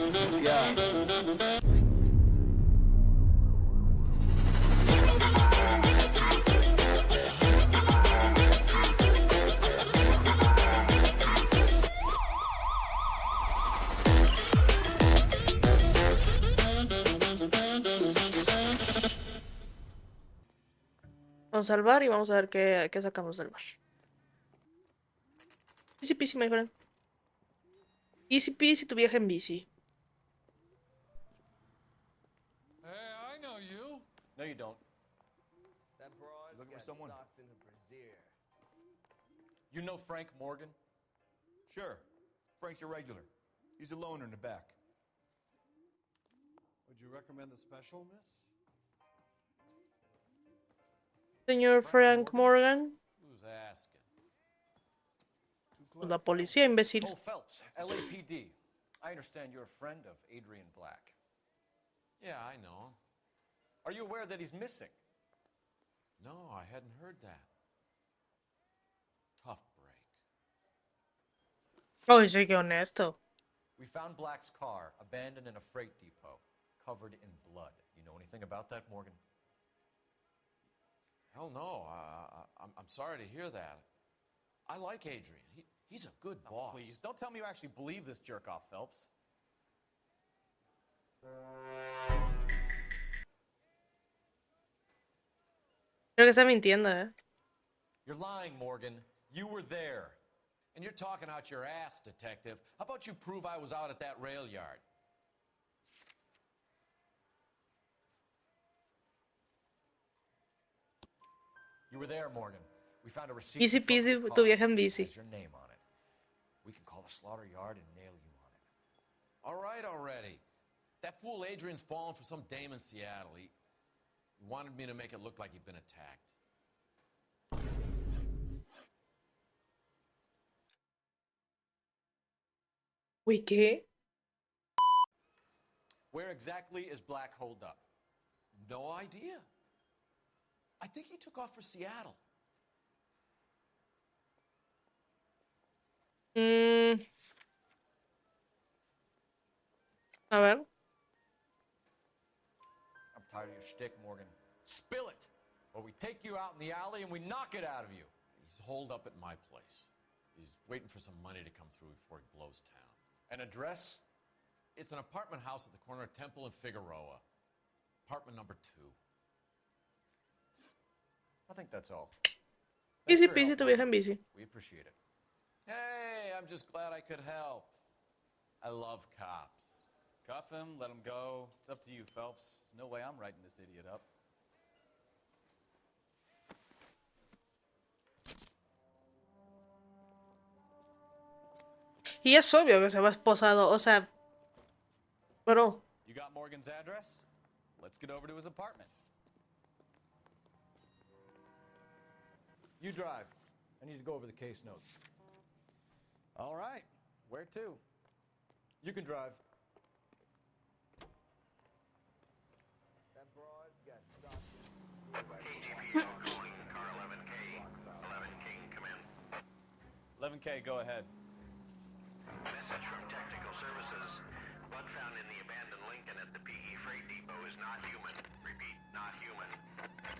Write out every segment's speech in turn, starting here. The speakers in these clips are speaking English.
Yeah. Vamos al bar y vamos a ver qué sacamos del bar. Easy peasy, my friend. Easy peasy tu viaje en bici. Hey, I know you. No, you don't. That broad Looking for got someone? socks in the brassiere. You know Frank Morgan? Sure. Frank's your regular. He's a loner in the back. Would you recommend the special, miss? Señor Frank Morgan. Who's asking? La policía, imbécil. Cole Phelps, LAPD. I understand you're a friend of Adrian Black. Yeah, I know him. Are you aware that he's missing? No, I hadn't heard that. Tough break. Oh, sí, qué honesto. We found Black's car abandoned in a freight depot, covered in blood. You know anything about that, Morgan? Hell no. I'm sorry to hear that. I like Adrian. He's a good boss. Please, don't tell me you actually believe this jerk-off, Phelps. Creo que está mintiendo, You're lying, Morgan. You were there. And you're talking out your ass, detective. How about you prove I was out at that rail yard? You were there, Morgan. We found a receipt. Easy for the truck peasy you tu caught. viaje en bici. Has your name on it. We can call the slaughter yard and nail you on it. All right already. That fool Adrian's fallen for some dame in Seattle. He wanted me to make it look like he'd been attacked. Uy, ¿qué? Where exactly is Black holed up? No idea. I think he took off for Seattle. A ver. I'm tired of your shtick, Morgan. Spill it, or we take you out in the alley and we knock it out of you. He's holed up at my place. He's waiting for some money to come through before he blows town. An address? It's an apartment house at the corner of Temple and Figueroa. Apartment number 2. I think that's all. Easy Thanks for your peasy tu help, viaje en bici. We appreciate it. Hey, I'm just glad I could help. I love cops. Cuff him, let him go. It's up to you, Phelps. There's no way I'm writing this idiot up. Y es obvio que se va esposado, o sea... Bro. You got Morgan's address? Let's get over to his apartment. You drive. I need to go over the case notes. All right. Where to? You can drive. That broad got socks in KGPL calling car 11K. 11 King, come in. 11K, go ahead. Message from Technical Services. Blood found in the abandoned Lincoln at the PE freight depot is not human. Repeat, not human.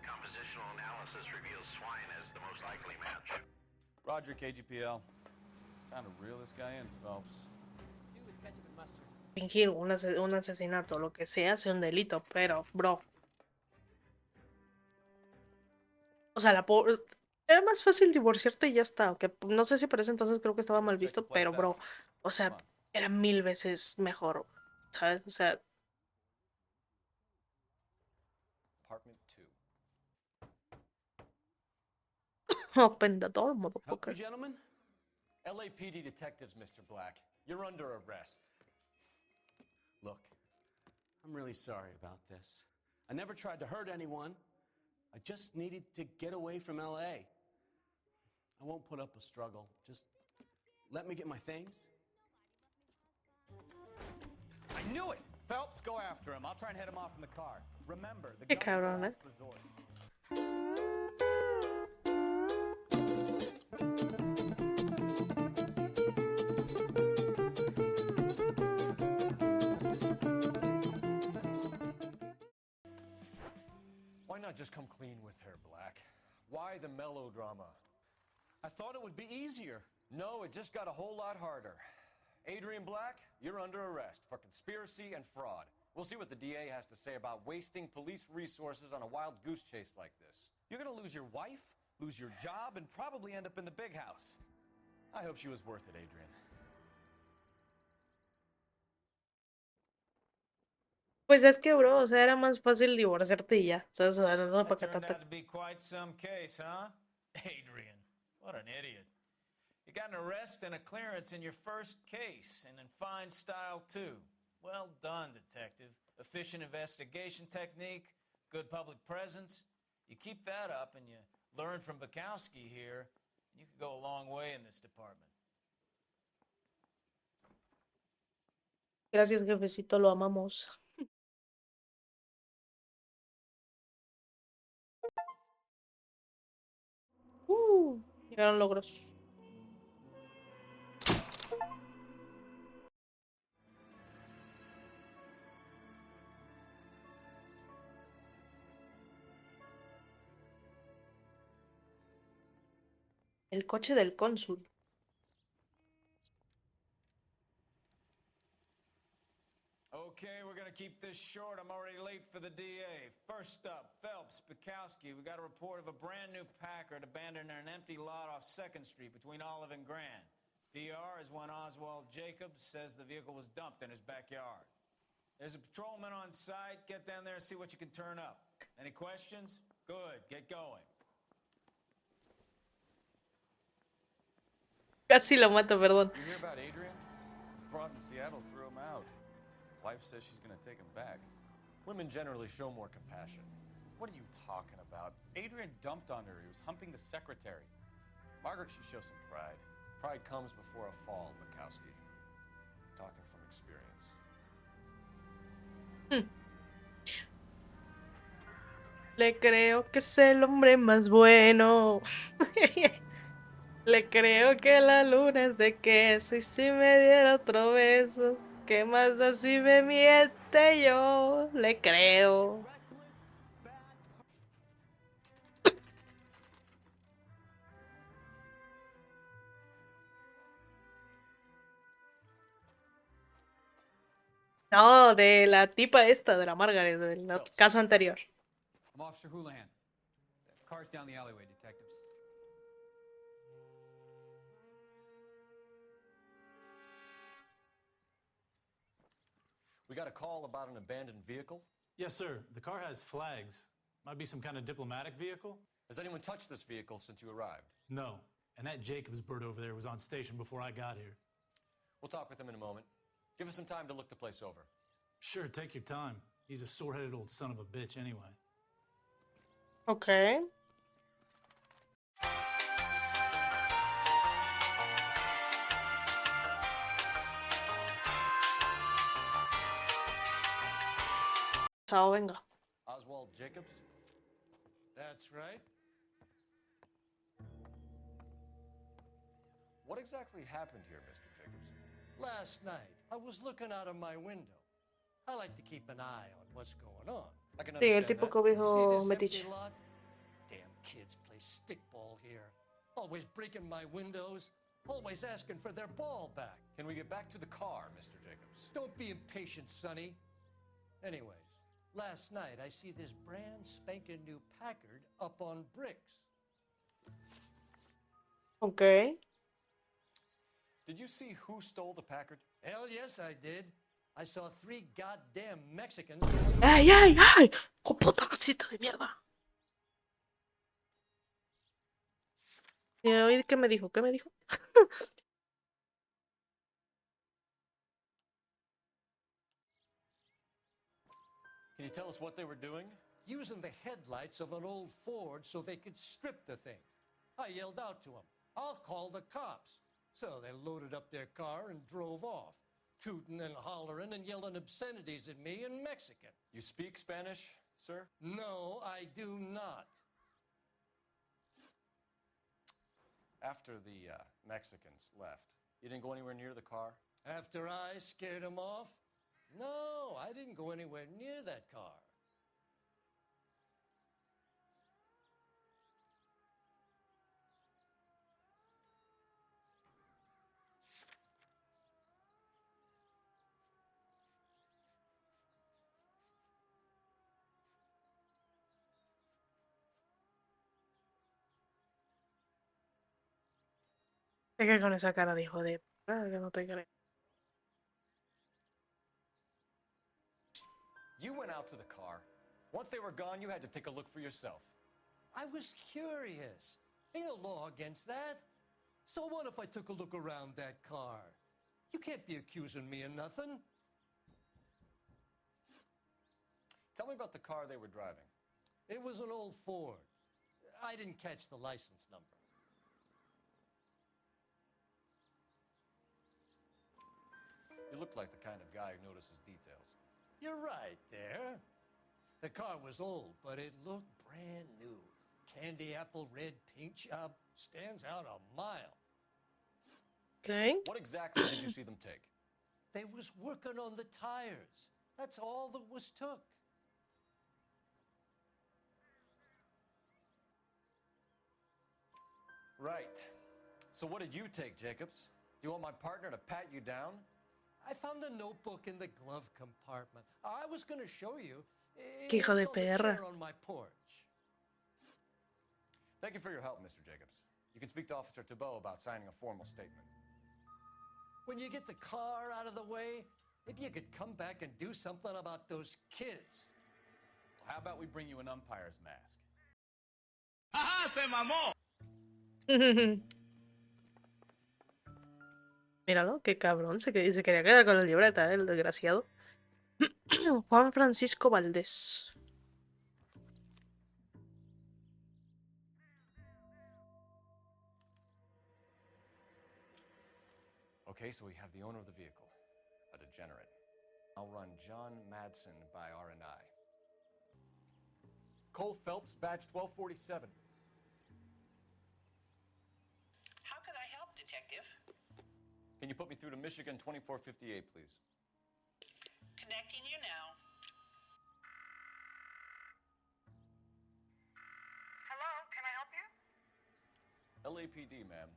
Compositional analysis reveals swine as the most likely match. Roger, KGPL. Time to reel this guy in, Phelps. Fingir un asesinato, lo que sea, sea un delito, pero, bro. O sea, era más fácil divorciarte y ya está. Aunque no sé si por ese entonces creo que estaba mal visto, pero, bro. O sea, era 1000 veces mejor. ¿Sabes? O sea. Apartment 2. Open the door, Help you, motherfucker. gentlemen? LAPD detectives, Mr. Black. You're under arrest. Look, I'm really sorry about this. I never tried to hurt anyone. I just needed to get away from L.A. I won't put up a struggle. Just let me get my things. I knew it! Phelps, go after him. I'll try and head him off in the car. Remember, the Qué gun's cabrón, the eh. last resort. not just come clean with her, Black? Why the melodrama? I thought it would be easier. No, it just got a whole lot harder. Adrian Black, you're under arrest for conspiracy and fraud. We'll see what the DA has to say about wasting police resources on a wild goose chase like this. You're gonna lose your wife, lose your job, and probably end up in the big house. I hope she was worth it, Adrian. Pues es que, bro, o sea, era más fácil divorciarte y ya. ¿Sabes? O sea, no That para que turned te... out to be quite some case, huh? Adrian, what an idiot. You got an arrest and a clearance in your first case, and in fine style, too. Well done, detective. Efficient investigation technique, good public presence. You keep that up and you learn from Bukowski here, you could go a long way in this department. Gracias, jefecito, lo amamos. Llegaron logros. El coche del cónsul. Okay, we're gonna keep this short. I'm already late for the DA. First up, Phelps, Bukowski. We got a report of a brand new Packard abandoned in an empty lot off 2nd Street between Olive and Grand. PR is one Oswald Jacobs says the vehicle was dumped in his backyard. There's a patrolman on site. Get down there and see what you can turn up. Any questions? Good, get going. Casi lo mato, perdón. You hear about Adrian? Brought him to Seattle, threw him out. Wife says she's gonna take him back. Women generally show more compassion. What are you talking about? Adrian dumped on her. He was humping the secretary. Margaret should show some pride. Pride comes before a fall, Bukowski. Talking from experience. Le creo que es el hombre más bueno. Le creo que la luna es de queso y si me diera otro beso, ¿qué más da si me miente yo? Le creo. No, de la tipa esta, de la Margaret, del caso anterior. I'm Officer Houlihan. Car's down the alleyway, detectives. We got a call about an abandoned vehicle. Yes, sir. The car has flags. Might be some kind of diplomatic vehicle? Has anyone touched this vehicle since you arrived? No. And that Jacobs bird over there was on station before I got here. We'll talk with him in a moment. Give us some time to look the place over. Sure, take your time. He's a sore-headed old son of a bitch anyway. Okay. Chao, venga. Oswald Jacobs? That's right. What exactly happened here, Mr. Jacobs? Last night, I was looking out of my window. I like to keep an eye on what's going on. I can Sí, el understand tipo that. cobijo See this empty metiche. lot? Damn kids play stickball here. Always breaking my windows. Always asking for their ball back. Can we get back to the car, Mr. Jacobs? Don't be impatient, Sonny. Anyways, last night I see this brand spanking new Packard up on bricks. Okay. Did you see who stole the Packard? Hell yes, I did. I saw 3 goddamn Mexicans. ¡Ay, ay, ay! ¡Oh, puta racita de mierda! ¿Y qué me dijo? ¿Qué me dijo? Can you tell us what they were doing? Using the headlights of an old Ford so they could strip the thing. I yelled out to them, "I'll call the cops." So they loaded up their car and drove off, tooting and hollering and yelling obscenities at me in Mexican. You speak Spanish, sir? No, I do not. After the Mexicans left, you didn't go anywhere near the car? After I scared them off? No, I didn't go anywhere near that car. Es que con esa cara de hijo de puta, que no te creo. You went out to the car. Once they were gone, you had to take a look for yourself. I was curious. Ain't no law against that. So what if I took a look around that car? You can't be accusing me of nothing. Tell me about the car they were driving. It was an old Ford. I didn't catch the license number. You look like the kind of guy who notices details. You're right there. The car was old, but it looked brand new. Candy apple red paint job stands out a mile. Okay. What exactly did you see them take? They was working on the tires. That's all that was took. Right. So what did you take, Jacobs? Do you want my partner to pat you down? I found a notebook in the glove compartment. I was going to show you. Qué hijo de It's on the perra. chair on my porch. Thank you for your help, Mr. Jacobs. You can speak to Officer Thibault about signing a formal statement. When you get the car out of the way, maybe you could come back and do something about those kids. Well, how about we bring you an umpire's mask? Míralo, qué cabrón. Se quería quedar con la libreta, el desgraciado. Juan Francisco Valdés. Okay, so we have the owner of the vehicle, a degenerate. I'll run John Madsen by R&I. Cole Phelps, badge 1247. How can I help, Detective? Can you put me through to Michigan 2458, please? Connecting you now. Hello, can I help you? LAPD, ma'am.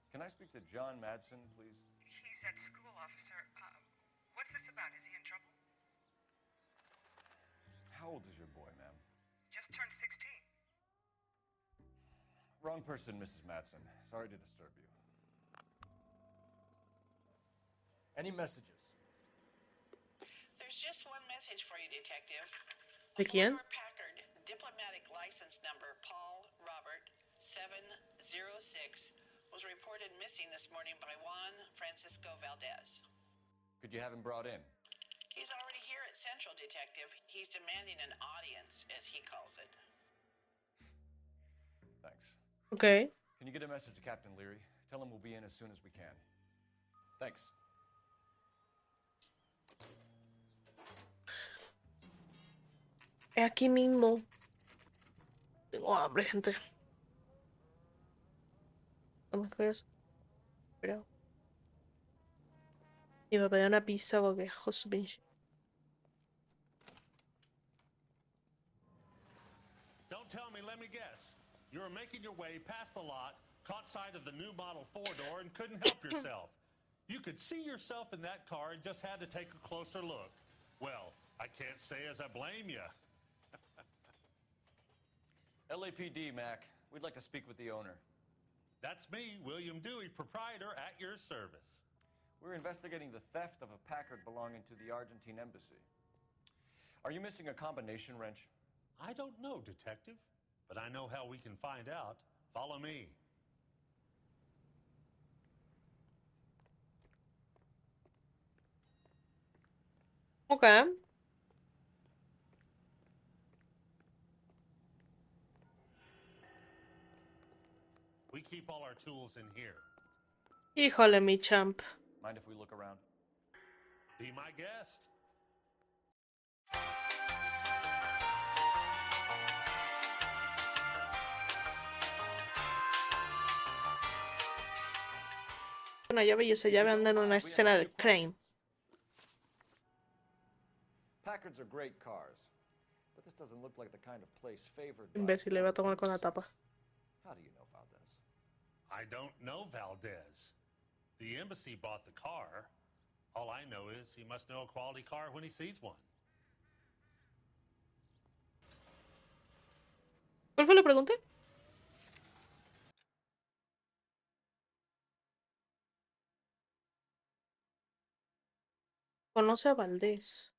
Can I speak to John Madsen, please? He's at school, officer. What's this about? Is he in trouble? How old is your boy, ma'am? Just turned 16. Wrong person, Mrs. Madsen. Sorry to disturb you. Any messages? There's just one message for you, Detective. ¿De quién? Ford Packard, diplomatic license number Paul Robert 706, was reported missing this morning by Juan Francisco Valdez. Could you have him brought in? He's already here at Central, Detective. He's demanding an audience, as he calls it. Thanks. Okay. Can you get a message to Captain Leary? Tell him we'll be in as soon as we can. Thanks. Es aquí mismo. Tengo hambre, gente. ¿Dónde fue eso? Pero... Iba a pedir una pizza porque joder, pinche. Don't tell me, let me guess. You were making your way past the lot, caught sight of the new model four-door, and couldn't help yourself. You could see yourself in that car and just had to take a closer look. Well, I can't say as I blame you. LAPD, Mac. We'd like to speak with the owner. That's me, William Dewey, proprietor, at your service. We're investigating the theft of a Packard belonging to the Argentine embassy. Are you missing a combination wrench? I don't know, Detective, but I know how we can find out. Follow me. Okay. We keep all our tools in here. Híjole, mi champ. Mind if we look around? Be my guest. Una llave y esa llave anda en una escena de crime. Packards are great cars, but this doesn't look like the kind of place favored by Imbécil, le va a tomar con la tapa. How do you know Valdez? I don't know Valdez. The embassy bought the car. All I know is he must know a quality car when he sees one. ¿Cuál fue la pregunta? Conoce a Valdés.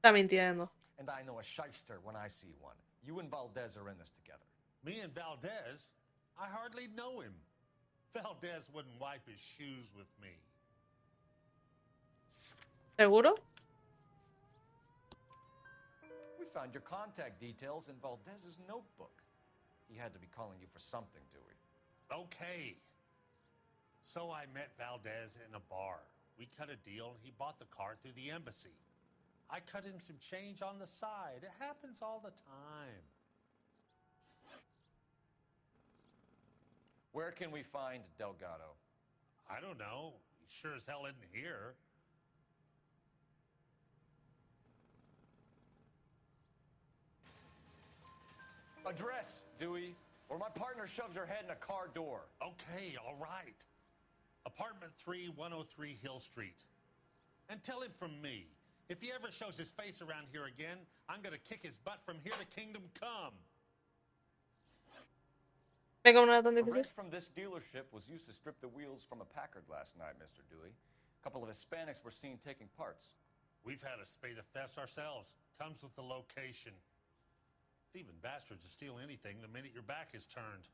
Está mintiendo. And I know a shyster when I see one. You and Valdez are in this together. Me and Valdez? I hardly know him. Valdez wouldn't wipe his shoes with me. ¿Seguro? We found your contact details in Valdez's notebook. He had to be calling you for something, Dewey. Okay. So I met Valdez in a bar. We cut a deal and he bought the car through the embassy. I cut him some change on the side. It happens all the time. Where can we find Delgado? I don't know. He sure as hell isn't here. Address, Dewey, or my partner shoves her head in a car door. Okay, all right. Apartment 3, 103 Hill Street. And tell him from me, if he ever shows his face around here again, I'm gonna kick his butt from here to kingdom come. A wrench from this dealership was used to strip the wheels from a Packard last night, Mr. Dewey. A couple of Hispanics were seen taking parts. We've had a spate of thefts ourselves. Comes with the location. Thieving bastards will steal anything the minute your back is turned.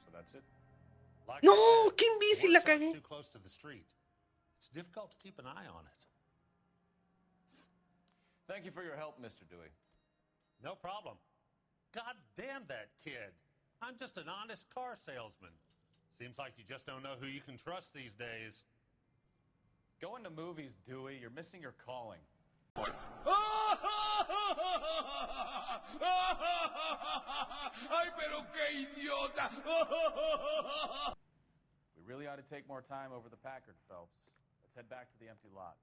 So that's it? Like No, I said, qué imbécil, the la workshop's cagué. too close to the street. It's difficult to keep an eye on it. Thank you for your help, Mr. Dewey. No problem. God damn that kid. I'm just an honest car salesman. Seems like you just don't know who you can trust these days. Going to movies, Dewey. You're missing your calling. ¡Ay, pero qué idiota! We really ought to take more time over the Packard, Phelps. Let's head back to the empty lot.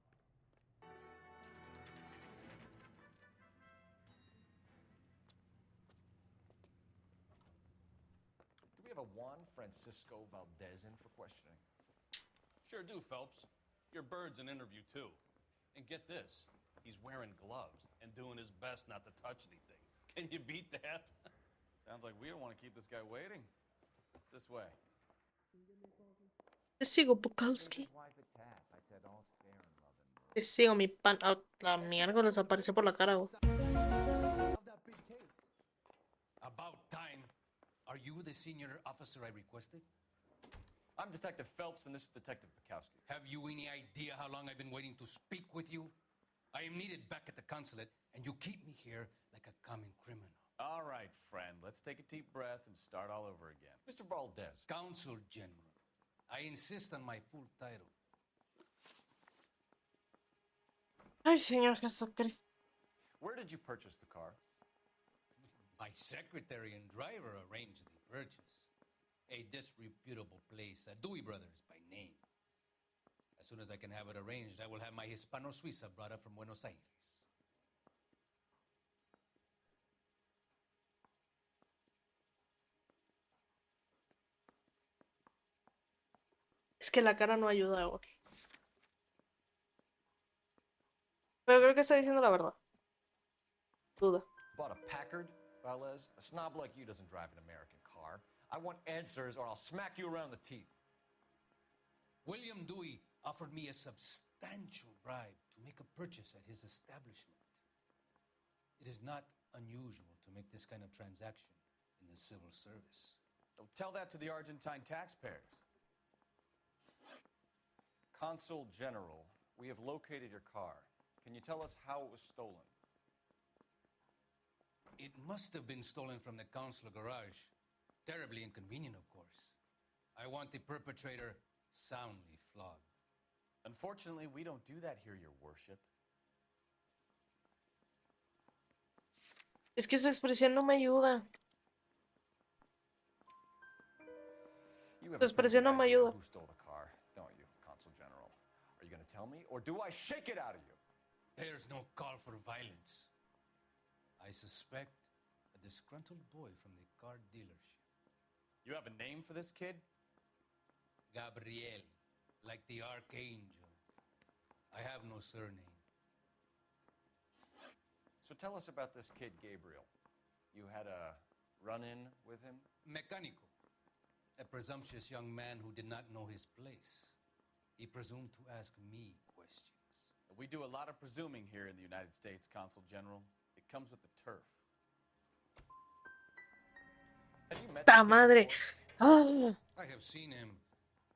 Do we have a Juan Francisco Valdez in for questioning? Sure do, Phelps. Your bird's an interview, too. And get this, he's wearing gloves and doing his best not to touch anything. Can you beat that? Sounds like we don't want to keep this guy waiting. It's this way. Te sigo, Bukowski. Te sigo, mi pan. Ah, la mierda les apareció por la cara, güey. About time. Are you the senior officer I requested? I'm Detective Phelps, and this is Detective Bukowski. Have you any idea how long I've been waiting to speak with you? I am needed back at the consulate, and you keep me here like a common criminal. All right, friend. Let's take a deep breath and start all over again. Mr. Valdez. Consul General. I insist on my full title. Ay, Señor Jesucristo. Where did you purchase the car? My secretary and driver arranged the purchase. A disreputable place, Dewey Brothers by name. As soon as I can have it arranged, I will have my Hispano Suiza brought up from Buenos Aires. Es que la cara no ayuda, güey. Pero creo que está diciendo la verdad. Duda. Bought a Packard, Valdez? A snob like you doesn't drive an American car. I want answers or I'll smack you around the teeth. William Dewey offered me a substantial bribe to make a purchase at his establishment. It is not unusual to make this kind of transaction in the civil service. So tell that to the Argentine taxpayers. Consul General, we have located your car. Can you tell us how it was stolen? It must have been stolen from the consular garage. Terribly inconvenient, of course. I want the perpetrator soundly flogged. Unfortunately, we don't do that here, Your Worship. Es que esa expresión no me ayuda. Su expresión no me ayuda. Who stole the car, don't you, Consul General? Are you going to tell me, or do I shake it out of you? There's no call for violence. I suspect a disgruntled boy from the car dealership. You have a name for this kid? Gabriel, like the archangel. I have no surname. So tell us about this kid, Gabriel. You had a run-in with him? Mecánico, a presumptuous young man who did not know his place. He presumed to ask me questions. We do a lot of presuming here in the United States, Consul General. It comes with the turf. Have you met ¡Ta this kid madre! before? ¡Ah! I have seen him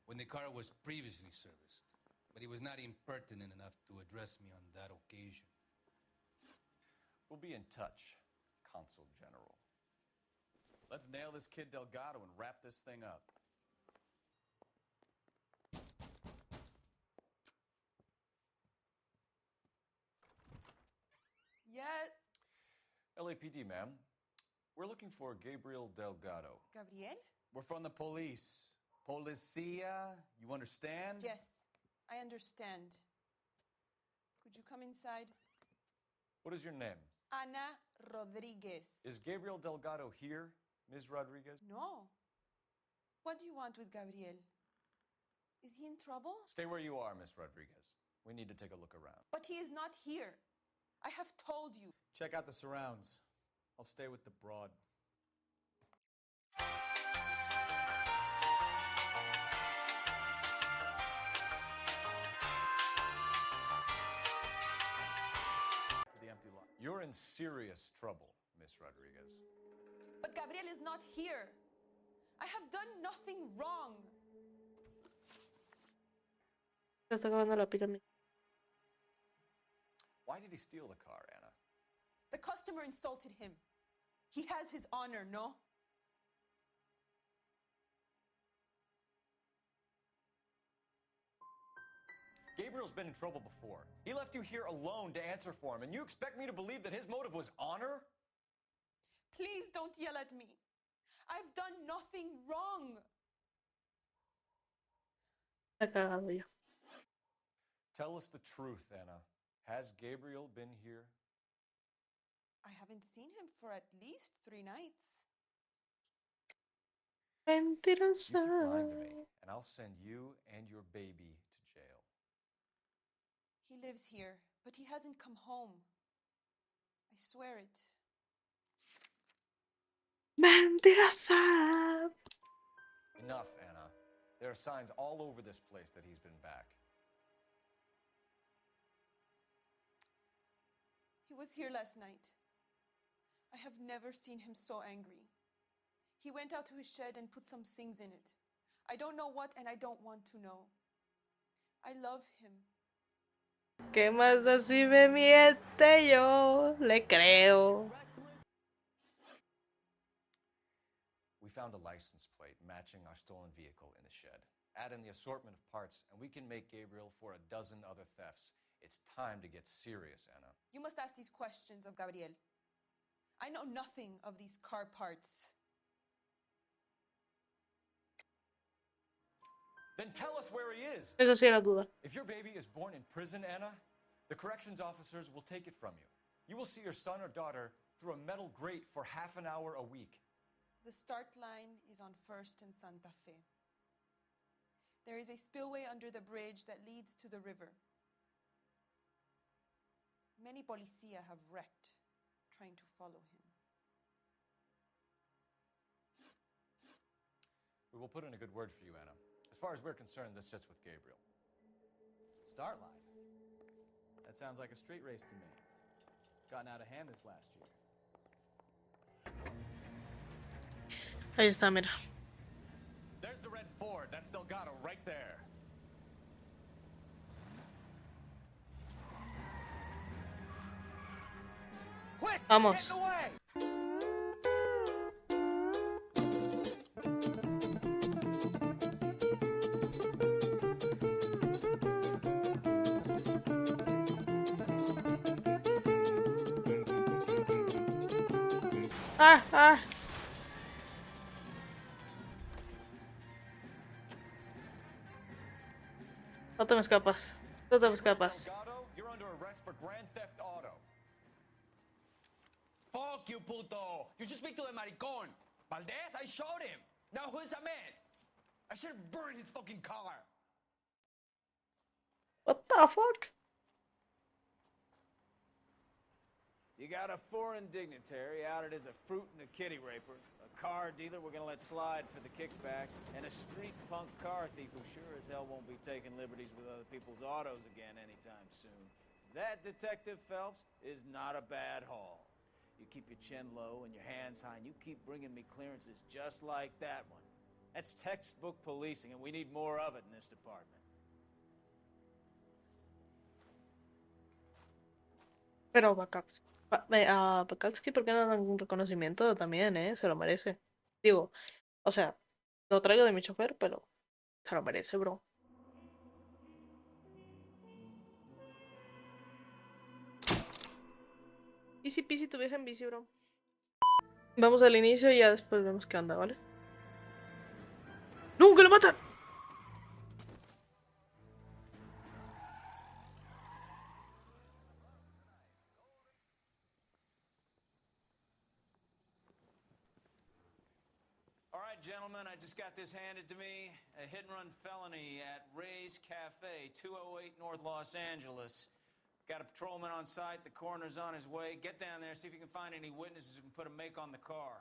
when the car was previously serviced, but he was not impertinent enough to address me on that occasion. We'll be in touch, Consul General. Let's nail this kid Delgado and wrap this thing up. Yeah, LAPD, ma'am. We're looking for Gabriel Delgado. Gabriel? We're from the police. Policia, you understand? Yes, I understand. Could you come inside? What is your name? Ana Rodriguez. Is Gabriel Delgado here, Ms. Rodriguez? No. What do you want with Gabriel? Is he in trouble? Stay where you are, Ms. Rodriguez. We need to take a look around. But he is not here. I have told you. Check out the surrounds. I'll stay with the broad. To the empty lot. You're in serious trouble, Ms. Rodriguez. But Gabriel is not here. I have done nothing wrong. Se está acabando la pirámide. Why did he steal the car, Anna? The customer insulted him. He has his honor, no? Gabriel's been in trouble before. He left you here alone to answer for him, and you expect me to believe that his motive was honor? Please don't yell at me. I've done nothing wrong. Está cagado ya. Tell us the truth, Anna. Has Gabriel been here? I haven't seen him for at least 3 nights. You keep lying to Mentirosa. me, and I'll send you and your baby to jail. He lives here, but he hasn't come home. I swear it. Mentirosa. Enough, Anna. There are signs all over this place that he's been back. He was here last night. I have never seen him so angry. He went out to his shed and put some things in it. I don't know what, and I don't want to know. I love him. ¿Qué más da si me miente yo? Le creo. We found a license plate matching our stolen vehicle in the shed. Add in the assortment of parts, and we can make Gabriel for a dozen other thefts. It's time to get serious, Anna. You must ask these questions of Gabriel. I know nothing of these car parts. Then tell us where he is. Eso sí era duda. If your baby is born in prison, Anna, the corrections officers will take it from you. You will see your son or daughter through a metal grate for half an hour a week. The start line is on 1st and Santa Fe. There is a spillway under the bridge that leads to the river. Many policia have wrecked trying to follow him. We will put in a good word for you, Anna. As far as we're concerned, this sits with Gabriel. Start line. That sounds like a street race to me. It's gotten out of hand this last year. Ahí está, mira. There's the red Ford. That's Delgado right there. Quick! Vamos. Get in the way! Ah, ah. No te me escapas. No te me escapas. Delgado, you're under arrest for grand theft auto. Fuck you, puto! You should speak to the maricón. Valdez, I showed him. Now who's the man? I should have burned his fucking car. What the fuck? You got a foreign dignitary outed as a fruit and a kitty raper, a car dealer we're gonna let slide for the kickbacks, and a street punk car thief who sure as hell won't be taking liberties with other people's autos again anytime soon. That, Detective Phelps, is not a bad haul. You keep your chin low and your hands high, and you keep bringing me clearances just like that one. That's textbook policing, and we need more of it in this department. Pero Bakowski, ¿por qué no dan un reconocimiento también, Se lo merece. Digo, o sea, lo traigo de mi chofer, pero se lo merece, bro. Easy peasy tu vieja en bici, bro. Vamos al inicio y ya después vemos qué onda, ¿vale? ¡No, que lo matan! All right, gentlemen, I just got this handed to me. A hit-and-run felony at Ray's Cafe, 208 North Los Angeles. Got a patrolman on site. The coroner's on his way. Get down there, see if you can find any witnesses who can put a make on the car.